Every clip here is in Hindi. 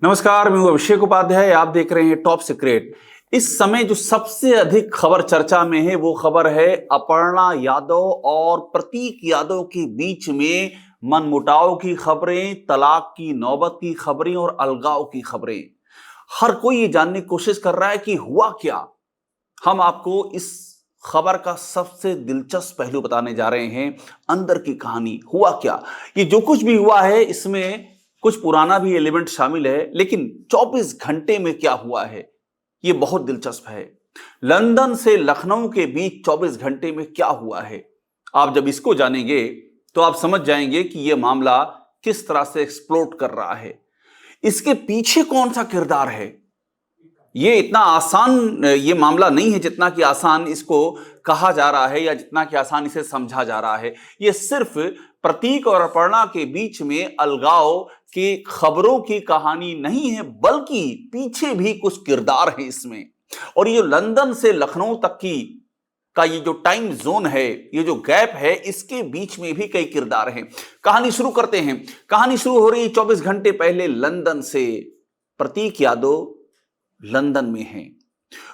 नमस्कार, मैं हूं अभिषेक उपाध्याय। आप देख रहे हैं टॉप सीक्रेट। इस समय जो सबसे अधिक खबर चर्चा में है वो खबर है अपर्णा यादव और प्रतीक यादव के बीच में मनमुटाव की खबरें, तलाक की नौबत की खबरें और अलगाव की खबरें। हर कोई ये जानने की कोशिश कर रहा है कि हुआ क्या। हम आपको इस खबर का सबसे दिलचस्प पहलू बताने जा रहे हैं। अंदर की कहानी हुआ क्या। ये जो कुछ भी हुआ है इसमें कुछ पुराना भी एलिमेंट शामिल है, लेकिन 24 घंटे में क्या हुआ है ये बहुत दिलचस्प है। लंदन से लखनऊ के बीच 24 घंटे में क्या हुआ है, आप जब इसको जानेंगे तो आप समझ जाएंगे कि यह मामला किस तरह से एक्सप्लोड कर रहा है। इसके पीछे कौन सा किरदार है, ये इतना आसान ये मामला नहीं है जितना कि आसान इसको कहा जा रहा है या जितना कि आसान इसे समझा जा रहा है। ये सिर्फ प्रतीक और अपर्णा के बीच में अलगाव की खबरों की कहानी नहीं है, बल्कि पीछे भी कुछ किरदार हैं इसमें। और ये लंदन से लखनऊ तक की का ये जो टाइम जोन है, ये जो गैप है, इसके बीच में भी कई किरदार हैं। कहानी शुरू करते हैं। कहानी शुरू हो रही 24 घंटे पहले लंदन से। प्रतीक यादव लंदन में हैं।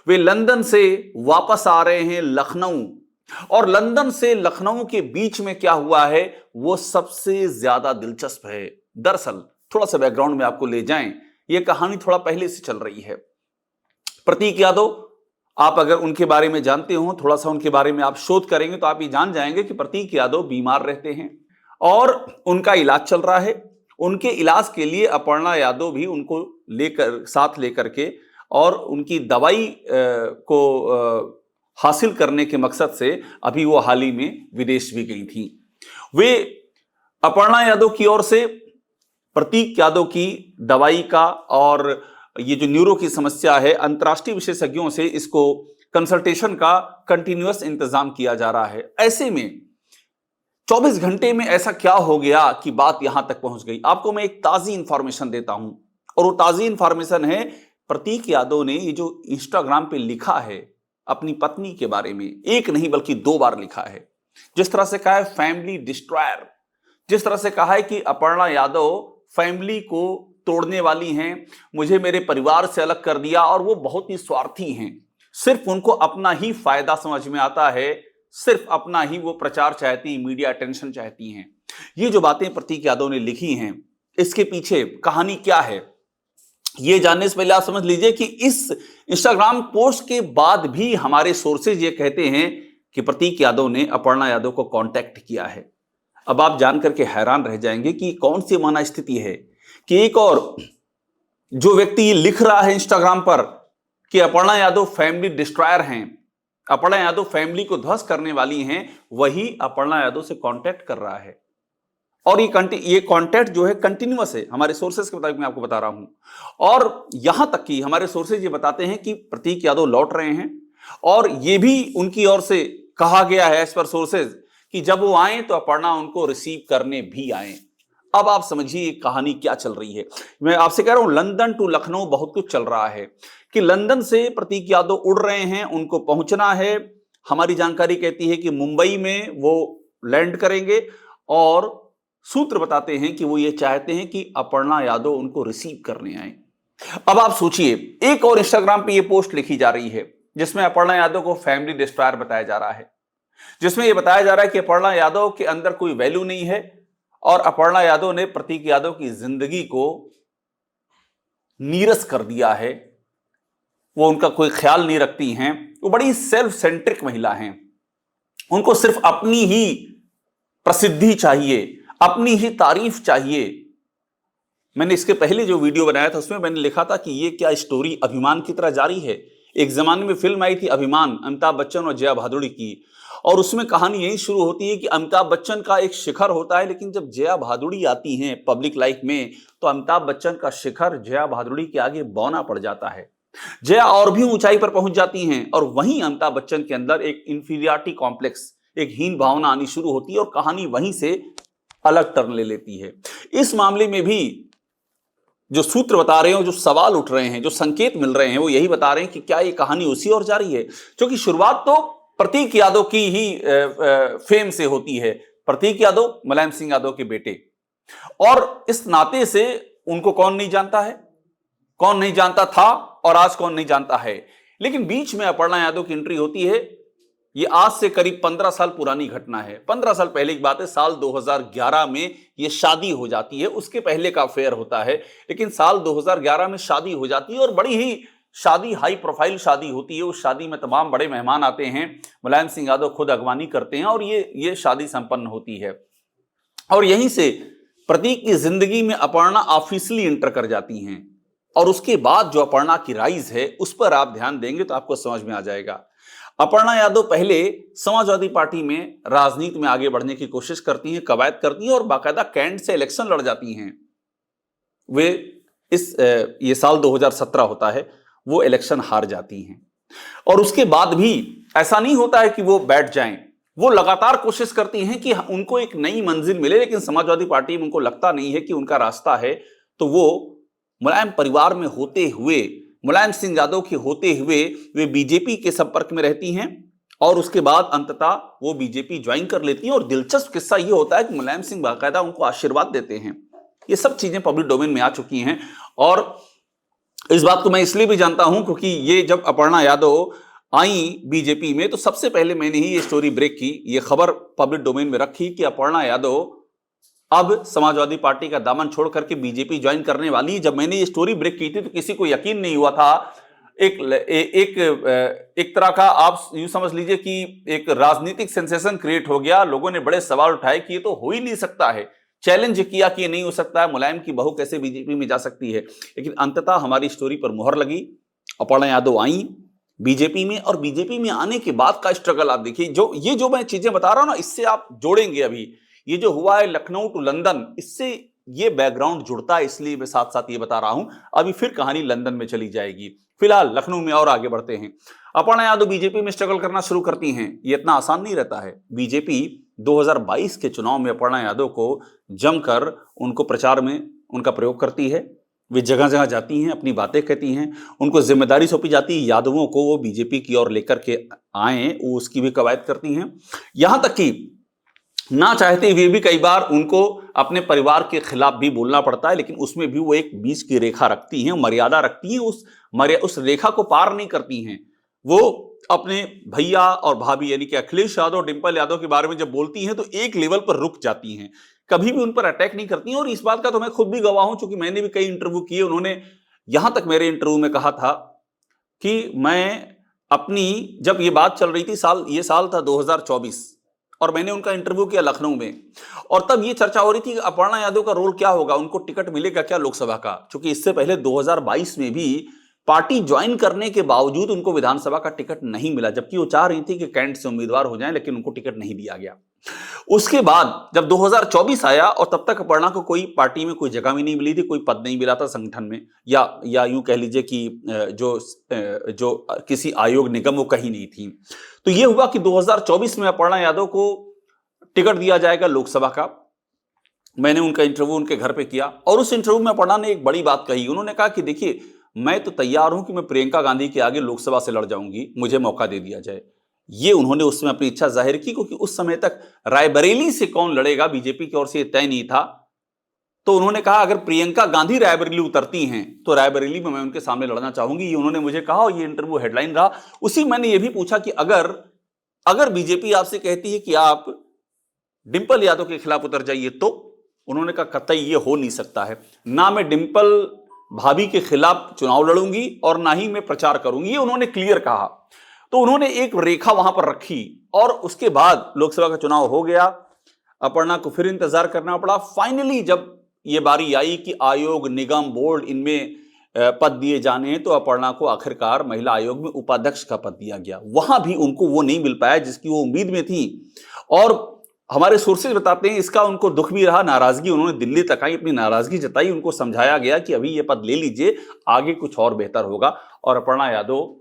वे लंदन से वापस आ रहे हैं लखनऊ, और लंदन से लखनऊ के बीच में क्या हुआ है वो सबसे ज्यादा दिलचस्प है। दरअसल थोड़ा सा बैकग्राउंड में आपको ले जाएं, यह कहानी थोड़ा पहले से चल रही है। प्रतीक यादव, आप अगर उनके बारे में जानते हो, थोड़ा सा उनके बारे में आप शोध करेंगे तो आप ये जान जाएंगे कि प्रतीक यादव बीमार रहते हैं और उनका इलाज चल रहा है। उनके इलाज के लिए अपर्णा यादव भी उनको साथ लेकर के और उनकी दवाई को हासिल करने के मकसद से अभी वो हाल ही में विदेश भी गई थी। वे अपर्णा यादव की ओर से प्रतीक यादव की दवाई का और ये जो न्यूरो की समस्या है, अंतर्राष्ट्रीय विशेषज्ञों से इसको कंसल्टेशन का कंटिन्यूअस इंतजाम किया जा रहा है। ऐसे में 24 घंटे में ऐसा क्या हो गया कि बात यहां तक पहुंच गई। आपको मैं एक ताजी इंफॉर्मेशन देता हूं, और वो ताजी इंफॉर्मेशन है प्रतीक यादव ने ये जो इंस्टाग्राम पे लिखा है अपनी पत्नी के बारे में, एक नहीं बल्कि 2 बार लिखा है। जिस तरह से कहा है फैमिली डिस्ट्रॉयर, जिस तरह से कहा है कि अपर्णा यादव फैमिली को तोड़ने वाली हैं, मुझे मेरे परिवार से अलग कर दिया, और वो बहुत ही स्वार्थी हैं। सिर्फ उनको अपना ही फायदा समझ में आता है, सिर्फ अपना ही वो प्रचार चाहती, मीडिया अटेंशन चाहती हैं। ये जो बातें प्रतीक यादव ने लिखी हैं, इसके पीछे कहानी क्या है ये जानने से पहले आप समझ लीजिए कि इस इंस्टाग्राम पोस्ट के बाद भी हमारे सोर्सेज ये कहते हैं कि प्रतीक यादव ने अपर्णा यादव को कांटेक्ट किया है। अब आप जानकर के हैरान रह जाएंगे कि कौन सी माना स्थिति है कि एक और जो व्यक्ति लिख रहा है इंस्टाग्राम पर कि अपर्णा यादव फैमिली डिस्ट्रॉयर हैं, अपर्णा यादव फैमिली को ध्वस्त करने वाली हैं, वही अपर्णा यादव से कांटेक्ट कर रहा है। और ये कांटेक्ट जो है कंटिन्यूअस है, हमारे सोर्सेज के मुताबिक मैं आपको बता रहा हूं। और यहां तक कि हमारे सोर्सेज ये बताते हैं कि प्रतीक यादव लौट रहे हैं, और ये भी उनकी ओर से कहा गया है एज पर सोर्सेज कि जब वो आए तो अपर्णा उनको रिसीव करने भी आए। अब आप समझिए कहानी क्या चल रही है। मैं आपसे कह रहा हूं लंदन टू लखनऊ बहुत कुछ चल रहा है कि लंदन से प्रतीक यादव उड़ रहे हैं, उनको पहुंचना है। हमारी जानकारी कहती है कि मुंबई में वो लैंड करेंगे, और सूत्र बताते हैं कि वो ये चाहते हैं कि अपर्णा यादव उनको रिसीव करने आए। अब आप सोचिए, एक और इंस्टाग्राम पे ये पोस्ट लिखी जा रही है जिसमें अपर्णा यादव को फैमिली डिस्ट्रॉयर बताया जा रहा है, जिसमें ये बताया जा रहा है कि अपर्णा यादव के अंदर कोई वैल्यू नहीं है, और अपर्णा यादव ने प्रतीक यादव की जिंदगी को नीरस कर दिया है। वो उनका कोई ख्याल नहीं रखती हैं, वो बड़ी सेल्फ सेंट्रिक महिला हैं। उनको सिर्फ अपनी ही प्रसिद्धि चाहिए, अपनी ही तारीफ चाहिए। मैंने इसके पहले जो वीडियो बनाया था उसमें मैंने लिखा था कि ये क्या स्टोरी अभिमान की तरह जारी है। एक जमाने में फिल्म आई थी अभिमान, अमिताभ बच्चन और जया भादुड़ी की, और उसमें कहानी यही शुरू होती है कि अमिताभ बच्चन का एक शिखर होता है, लेकिन जब जया भादुड़ी आती हैं पब्लिक लाइफ में तो अमिताभ बच्चन का शिखर जया भादुड़ी के आगे बौना पड़ जाता है। जया और भी ऊंचाई पर पहुंच जाती हैं, और वहीं अमिताभ बच्चन के अंदर एक इंफीरियरिटी कॉम्प्लेक्स, एक हीन भावना आनी शुरू होती है, और कहानी वहीं से अलग टर्न ले लेती है। इस मामले में भी जो सूत्र बता रहे हैं, जो सवाल उठ रहे हैं, जो संकेत मिल रहे हैं, वो यही बता रहे हैं कि क्या ये कहानी उसी ओर जारी है। क्योंकि शुरुआत तो प्रतीक यादव की ही फेम से होती है। प्रतीक यादव मुलायम सिंह यादव के बेटे, और इस नाते से उनको कौन नहीं जानता है। कौन नहीं जानता था और आज कौन नहीं जानता है। लेकिन बीच में अपर्णा यादव की एंट्री होती है। ये आज से करीब 15 साल पुरानी घटना है। 15 साल पहले की बात है। साल 2011 में ये शादी हो जाती है। उसके पहले का अफेयर होता है, लेकिन साल 2011 में शादी हो जाती है और बड़ी ही शादी हाई प्रोफाइल शादी होती है। उस शादी में तमाम बड़े मेहमान आते हैं, मुलायम सिंह यादव खुद अगवानी करते हैं और ये शादी संपन्न होती है। और यहीं से प्रतीक की जिंदगी में अपर्णा ऑफिशियली एंटर कर जाती हैं। और उसके बाद जो अपर्णा की राइज है उस पर आप ध्यान देंगे तो आपको समझ में आ जाएगा। अपर्णा यादव पहले समाजवादी पार्टी में राजनीति में आगे बढ़ने की कोशिश करती हैं, कवायद करती हैं और बाकायदा कैंट से इलेक्शन लड़ जाती हैं। वे ये साल 2017 होता है, वो इलेक्शन हार जाती हैं। और उसके बाद भी ऐसा नहीं होता है कि वो बैठ जाएं, वो लगातार कोशिश करती हैं कि उनको एक नई मंजिल मिले। लेकिन समाजवादी पार्टी में उनको लगता नहीं है कि उनका रास्ता है, तो वो मुलायम परिवार में होते हुए, मुलायम सिंह यादव के होते हुए वे बीजेपी के संपर्क में रहती हैं और उसके बाद अंततः वो बीजेपी ज्वाइन कर लेती हैं। और दिलचस्प किस्सा ये होता है कि मुलायम सिंह बाकायदा उनको आशीर्वाद देते हैं। ये सब चीजें पब्लिक डोमेन में आ चुकी हैं और इस बात को मैं इसलिए भी जानता हूं क्योंकि ये जब अपर्णा यादव आई बीजेपी में तो सबसे पहले मैंने ही ये स्टोरी ब्रेक की, ये खबर पब्लिक डोमेन में रखी कि अपर्णा यादव अब समाजवादी पार्टी का दामन छोड़ करके बीजेपी ज्वाइन करने वाली। जब मैंने ये स्टोरी ब्रेक की थी तो किसी को यकीन नहीं हुआ था। एक तरह का आप यूं समझ लीजिए कि एक राजनीतिक सेंसेशन क्रिएट हो गया। लोगों ने बड़े सवाल उठाए कि ये तो हो ही नहीं सकता है, चैलेंज किया कि ये नहीं हो सकता है, मुलायम की बहू कैसे बीजेपी में जा सकती है। लेकिन अंततः हमारी स्टोरी पर मुहर लगी, अपर्णा यादव आई बीजेपी में। और बीजेपी में आने के बाद का स्ट्रगल आप देखिए, जो मैं चीजें बता रहा हूं ना, इससे आप जोड़ेंगे अभी ये जो हुआ है लखनऊ टू लंदन, इससे ये बैकग्राउंड जुड़ता है, इसलिए मैं साथ साथ ये बता रहा हूं। अभी फिर कहानी लंदन में चली जाएगी, फिलहाल लखनऊ में और आगे बढ़ते हैं। अपर्णा यादव बीजेपी में स्ट्रगल करना शुरू करती हैं। ये इतना आसान नहीं रहता है। बीजेपी 2022 के चुनाव में अपर्णा यादव को जमकर उनको प्रचार में उनका प्रयोग करती है। वे जगह जगह जाती हैं, अपनी बातें कहती हैं, उनको जिम्मेदारी सौंपी जाती है यादवों को वो बीजेपी की ओर लेकर के आए, वो उसकी भी कवायद करती हैं। यहां तक कि ना चाहते हुए भी कई बार उनको अपने परिवार के खिलाफ भी बोलना पड़ता है, लेकिन उसमें भी वो एक बीच की रेखा रखती हैं, मर्यादा रखती हैं। उस रेखा को पार नहीं करती हैं। वो अपने भैया और भाभी यानी कि अखिलेश यादव, डिंपल यादव के बारे में जब बोलती हैं तो एक लेवल पर रुक जाती हैं, कभी भी उन पर अटैक नहीं करती हैं। और इस बात का तो मैं खुद भी गवाह हूं, क्योंकि मैंने भी कई इंटरव्यू किए। उन्होंने यहां तक मेरे इंटरव्यू में कहा था कि मैं अपनी, जब ये बात चल रही थी, ये साल था 2024 और मैंने उनका इंटरव्यू किया लखनऊ में, और तब ये चर्चा हो रही थी कि अपर्णा यादव का रोल क्या होगा, उनको टिकट मिलेगा क्या लोकसभा का। क्योंकि इससे पहले 2022 में भी पार्टी ज्वाइन करने के बावजूद उनको विधानसभा का टिकट नहीं मिला, जबकि वो चाह रही थी कि कैंट से उम्मीदवार हो जाएं, लेकिन उनको टिकट नहीं दिया गया। उसके बाद जब 2024 आया और तब तक अपर्णा को कोई पार्टी में कोई जगह भी नहीं मिली थी, कोई पद नहीं मिला था संगठन में, या यूं कह लीजिए कि जो किसी आयोग निगम वो कहीं नहीं थी। तो ये हुआ कि 2024 में अपर्णा यादव को टिकट दिया जाएगा लोकसभा का। मैंने उनका इंटरव्यू उनके घर पे किया और उस इंटरव्यू में अपर्णा ने एक बड़ी बात कही। उन्होंने कहा कि देखिए, मैं तो तैयार हूं कि मैं प्रियंका गांधी के आगे लोकसभा से लड़ जाऊंगी, मुझे मौका दे दिया जाए। ये उन्होंने उसमें अपनी इच्छा जाहिर की, क्योंकि उस समय तक रायबरेली से कौन लड़ेगा बीजेपी की ओर से तय नहीं था। तो उन्होंने कहा अगर प्रियंका गांधी रायबरेली उतरती हैं तो रायबरेली में मैं उनके सामने लड़ना चाहूंगी। ये उन्होंने मुझे कहा और ये इंटरव्यू हेडलाइन रहा। उसी मैंने ये भी पूछा कि अगर बीजेपी आपसे कहती है कि आप डिंपल यादव के खिलाफ उतर जाइए, तो उन्होंने कहा कतई ये हो नहीं सकता है, ना मैं डिंपल भाभी के खिलाफ चुनाव लड़ूंगी और ना ही मैं प्रचार करूंगी। ये उन्होंने क्लियर कहा। तो उन्होंने एक रेखा वहां पर रखी और उसके बाद लोकसभा का चुनाव हो गया। अपर्णा को फिर इंतजार करना पड़ा। फाइनली जब ये बारी आई कि आयोग, निगम, बोर्ड इनमें पद दिए जाने हैं, तो अपर्णा को आखिरकार महिला आयोग में उपाध्यक्ष का पद दिया गया। वहां भी उनको वो नहीं मिल पाया जिसकी वो उम्मीद में थी। और हमारे सोर्सेज बताते हैं इसका उनको दुख भी रहा, नाराजगी। उन्होंने दिल्ली तक आई, अपनी नाराजगी जताई। उनको समझाया गया कि अभी ये पद ले लीजिए, आगे कुछ और बेहतर होगा। और अपर्णा यादव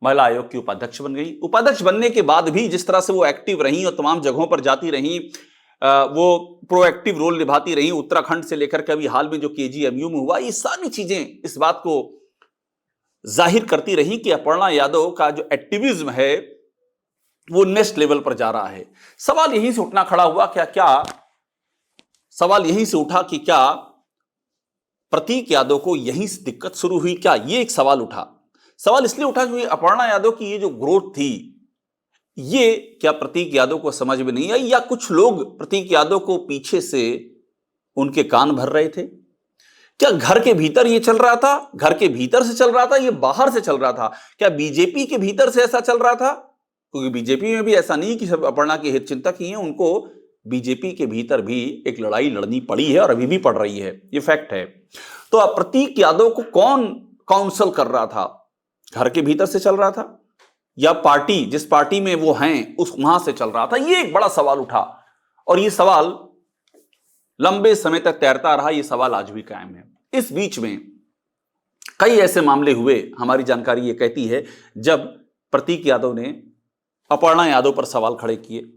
महिला आयोग की उपाध्यक्ष बन गई। उपाध्यक्ष बनने के बाद भी जिस तरह से वो एक्टिव रही और तमाम जगहों पर जाती रही, वो प्रोएक्टिव रोल निभाती रही, उत्तराखंड से लेकर के अभी हाल में जो केजीएमयू में हुआ, ये सारी चीजें इस बात को जाहिर करती रही कि अपर्णा यादव का जो एक्टिविज्म है वो नेक्स्ट लेवल पर जा रहा है। सवाल यहीं से उठा कि क्या प्रतीक यादव को यहीं से दिक्कत शुरू हुई क्या, ये एक सवाल उठा। सवाल इसलिए उठा क्योंकि अपर्णा यादव की ये जो ग्रोथ थी, ये क्या प्रतीक यादव को समझ में नहीं आई, या कुछ लोग प्रतीक यादव को पीछे से उनके कान भर रहे थे? क्या घर के भीतर ये चल रहा था, घर के भीतर से चल रहा था, ये बाहर से चल रहा था? क्या बीजेपी के भीतर से ऐसा चल रहा था? क्योंकि बीजेपी में भी ऐसा नहीं कि सब अपर्णा के हित चिंतक ही हैं, उनको बीजेपी के भीतर भी एक लड़ाई लड़नी पड़ी है और अभी भी पड़ रही है, ये फैक्ट है। तो अब प्रतीक यादव को कौन काउंसल कर रहा था? घर के भीतर से चल रहा था या पार्टी, जिस पार्टी में वो हैं उस वहां से चल रहा था? ये एक बड़ा सवाल उठा और ये सवाल लंबे समय तक तैरता रहा, ये सवाल आज भी कायम है। इस बीच में कई ऐसे मामले हुए, हमारी जानकारी ये कहती है, जब प्रतीक यादव ने अपर्णा यादव पर सवाल खड़े किए,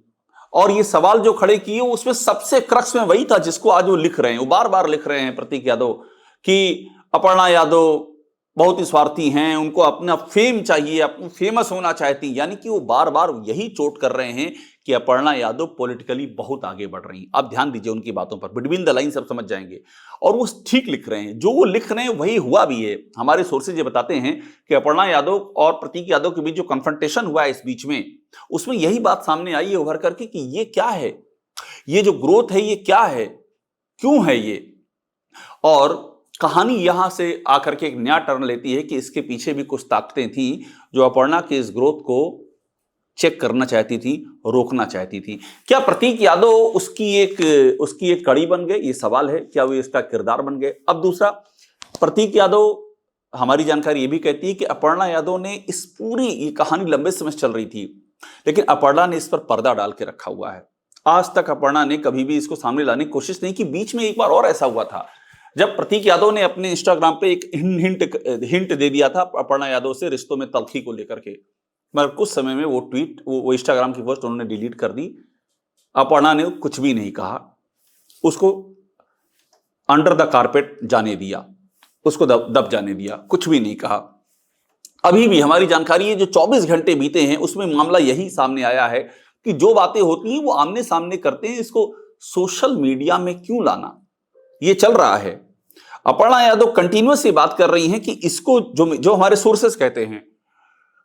और ये सवाल जो खड़े किए उसमें सबसे क्रक्स में वही था जिसको आज वो लिख रहे हैं, वो बार बार लिख रहे हैं प्रतीक यादव, कि अपर्णा यादव बहुत ही स्वार्थी हैं, उनको अपना फेम चाहिए, अपनी फेमस होना चाहती, यानी कि वो बार बार यही चोट कर रहे हैं कि अपर्णा यादव पॉलिटिकली बहुत आगे बढ़ रही हैं। आप ध्यान दीजिए उनकी बातों पर, बिटवीन द लाइन सब समझ जाएंगे। और वो ठीक लिख रहे हैं, जो वो लिख रहे हैं वही हुआ भी है। हमारे सोर्सेज ये बताते हैं कि अपर्णा यादव और प्रतीक यादव के बीच जो कन्फ्रंटेशन हुआ है इस बीच में, उसमें यही बात सामने आई है उभर करके कि ये क्या है, ये जो ग्रोथ है ये क्या है, क्यों है ये। और कहानी यहां से आकर के एक नया टर्न लेती है कि इसके पीछे भी कुछ ताकतें थी जो अपर्णा के इस ग्रोथ को चेक करना चाहती थी, रोकना चाहती थी। क्या प्रतीक यादव उसकी एक कड़ी बन गए, ये सवाल है। क्या वो इसका किरदार बन गए? अब दूसरा, प्रतीक यादव, हमारी जानकारी ये भी कहती है कि अपर्णा यादव ने इस पूरी, ये कहानी लंबे समय से चल रही थी, लेकिन अपर्णा ने इस पर पर्दा डाल के रखा हुआ है। आज तक अपर्णा ने कभी भी इसको सामने लाने की कोशिश नहीं की। बीच में एक बार और ऐसा हुआ था जब प्रतीक यादव ने अपने इंस्टाग्राम पे एक हिंट दे दिया था अपर्णा यादव से रिश्तों में तल्खी को लेकर के, मगर कुछ समय में वो ट्वीट, वो इंस्टाग्राम की पोस्ट उन्होंने डिलीट कर दी। अपर्णा ने कुछ भी नहीं कहा, उसको अंडर द कारपेट जाने दिया, उसको दब जाने दिया, कुछ भी नहीं कहा। अभी भी हमारी जानकारी है, जो 24 घंटे बीते हैं उसमें मामला यही सामने आया है कि जो बातें होती हैं वो आमने सामने करते हैं, इसको सोशल मीडिया में क्यों लाना, ये चल रहा है। अपर्णा यादव कंटिन्यूअस ये बात कर रही हैं कि इसको जो हमारे सोर्सेस कहते हैं,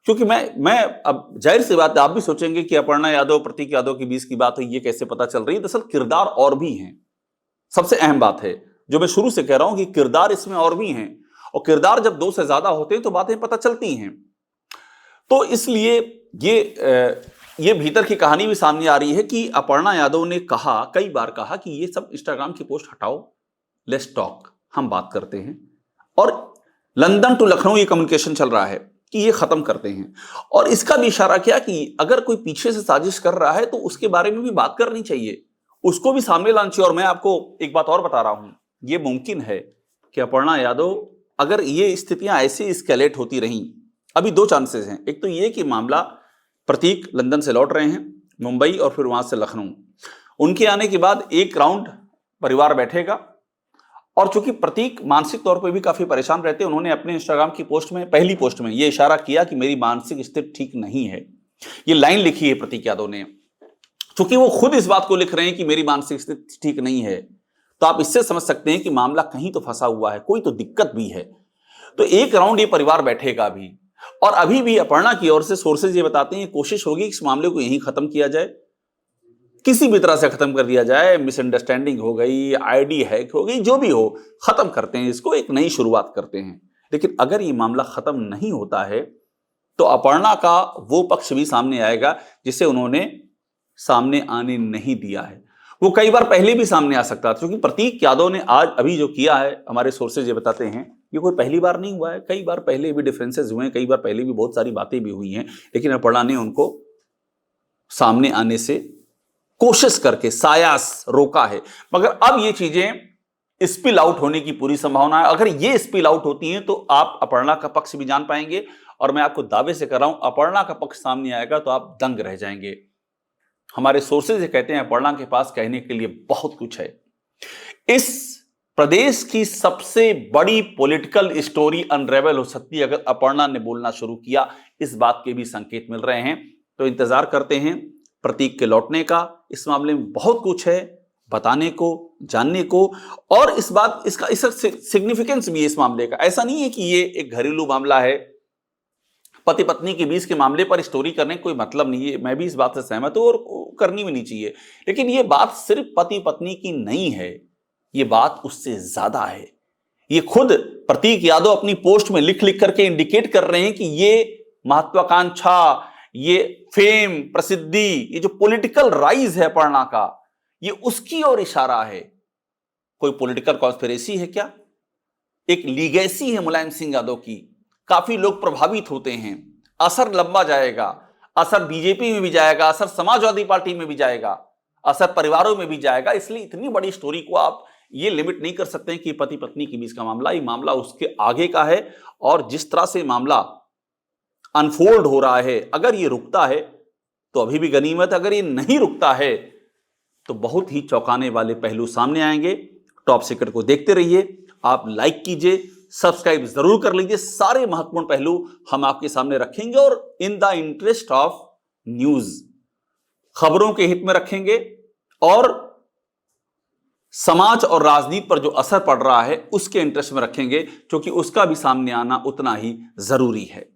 क्योंकि मैं अब जाहिर सी बात है, आप भी सोचेंगे कि अपर्णा यादव प्रतीक यादव के बीच की बात है, ये कैसे पता चल रही है? दरअसल किरदार और भी हैं। सबसे अहम बात है जो मैं शुरू से कह रहा हूं कि किरदार इसमें और भी हैं, और किरदार जब दो से ज्यादा होते हैं तो बातें पता चलती हैं। तो इसलिए ये भीतर की कहानी भी सामने आ रही है कि अपर्णा यादव ने कहा, कई बार कहा कि ये सब इंस्टाग्राम की पोस्ट हटाओ, लेट्स टॉक, हम बात करते हैं। और लंदन टू लखनऊ ये कम्युनिकेशन चल रहा है कि ये खत्म करते हैं। और इसका भी इशारा किया कि अगर कोई पीछे से साजिश कर रहा है तो उसके बारे में भी बात करनी चाहिए, उसको भी सामने लाना चाहिए। और मैं आपको एक बात और बता रहा हूं, ये मुमकिन है कि अपर्णा यादव, अगर ये स्थितियां ऐसे एस्केलेट होती रहीं, अभी दो चांसेस हैं। एक तो ये कि मामला, प्रतीक लंदन से लौट रहे हैं, मुंबई और फिर वहां से लखनऊ, उनके आने के बाद एक राउंड परिवार बैठेगा। और चूंकि प्रतीक मानसिक तौर पर भी काफी परेशान रहते हैं, उन्होंने अपने इंस्टाग्राम की पोस्ट में, पहली पोस्ट में, यह इशारा किया कि मेरी मानसिक स्थिति ठीक नहीं है। ये लाइन लिखी है प्रतीक यादव ने। चूंकि वो खुद इस बात को लिख रहे हैं कि मेरी मानसिक स्थिति ठीक नहीं है, तो आप इससे समझ सकते हैं कि मामला कहीं तो फंसा हुआ है, कोई तो दिक्कत भी है। तो एक राउंड ये परिवार बैठेगा भी। और अभी भी अपर्णा की ओर से सोर्सेज ये बताते हैं, कोशिश होगी इस मामले को यहीं खत्म किया जाए, किसी भी तरह से खत्म कर दिया जाए। मिसअंडरस्टैंडिंग हो गई, आईडी हैक हो गई, जो भी हो, खत्म करते हैं इसको, एक नई शुरुआत करते हैं। लेकिन अगर ये मामला खत्म नहीं होता है तो अपर्णा का वो पक्ष भी सामने आएगा जिसे उन्होंने सामने आने नहीं दिया है। वो कई बार पहले भी सामने आ सकता था, क्योंकि प्रतीक यादव ने आज अभी जो किया है, हमारे सोर्सेज ये बताते हैं, ये कोई पहली बार नहीं हुआ है। कई बार पहले भी डिफरेंसेस हुए हैं, कई बार पहले भी बहुत सारी बातें भी हुई हैं, लेकिन अपर्णा ने उनको सामने आने से कोशिश करके सायास रोका है। मगर अब ये चीजें स्पिल आउट होने की पूरी संभावना है। अगर ये स्पिल आउट होती हैं तो आप अपर्णा का पक्ष भी जान पाएंगे, और मैं आपको दावे से कर रहा हूं, अपर्णा का पक्ष सामने आएगा तो आप दंग रह जाएंगे। हमारे सोर्सेज कहते हैं अपर्णा के पास कहने के लिए बहुत कुछ है। इस प्रदेश की सबसे बड़ी पॉलिटिकल स्टोरी अनरेवल हो सकती है अगर अपर्णा ने बोलना शुरू किया। इस बात के भी संकेत मिल रहे हैं। तो इंतजार करते हैं प्रतीक के लौटने का। इस मामले में बहुत कुछ है, बताने को, जानने को। और इस बात इसका सिग्निफिकेंस भी है इस मामले का। ऐसा नहीं है कि ये एक घरेलू मामला है, पति पत्नी के बीच के मामले पर स्टोरी करने का कोई मतलब नहीं है, मैं भी इस बात से सहमत हूं और करनी भी नहीं चाहिए। लेकिन ये बात सिर्फ पति पत्नी की नहीं है, ये बात उससे ज्यादा है। ये खुद प्रतीक यादव अपनी पोस्ट में लिख लिख करके इंडिकेट कर रहे हैं कि ये महत्वाकांक्षा, ये फेम, प्रसिद्धि, ये जो पॉलिटिकल राइज है अपर्णा का, ये उसकी ओर इशारा है। कोई पॉलिटिकल कॉन्स्पिरेसी है क्या? एक लीगेसी है मुलायम सिंह यादव की, काफी लोग प्रभावित होते हैं, असर लंबा जाएगा, असर बीजेपी में भी जाएगा, असर समाजवादी पार्टी में भी जाएगा, असर परिवारों में भी जाएगा। इसलिए इतनी बड़ी स्टोरी को आप ये लिमिट नहीं कर सकते हैं कि पति पत्नी के बीच का मामला, ये मामला उसके आगे का है। और जिस तरह से मामला अनफोल्ड हो रहा है, अगर ये रुकता है तो अभी भी गनीमत, अगर ये नहीं रुकता है तो बहुत ही चौंकाने वाले पहलू सामने आएंगे। टॉप सीक्रेट को देखते रहिए, आप लाइक कीजिए, सब्सक्राइब जरूर कर लीजिए। सारे महत्वपूर्ण पहलू हम आपके सामने रखेंगे और in the interest of news, खबरों के हित में रखेंगे और समाज और राजनीति पर जो असर पड़ रहा है उसके इंटरेस्ट में रखेंगे, क्योंकि उसका भी सामने आना उतना ही जरूरी है।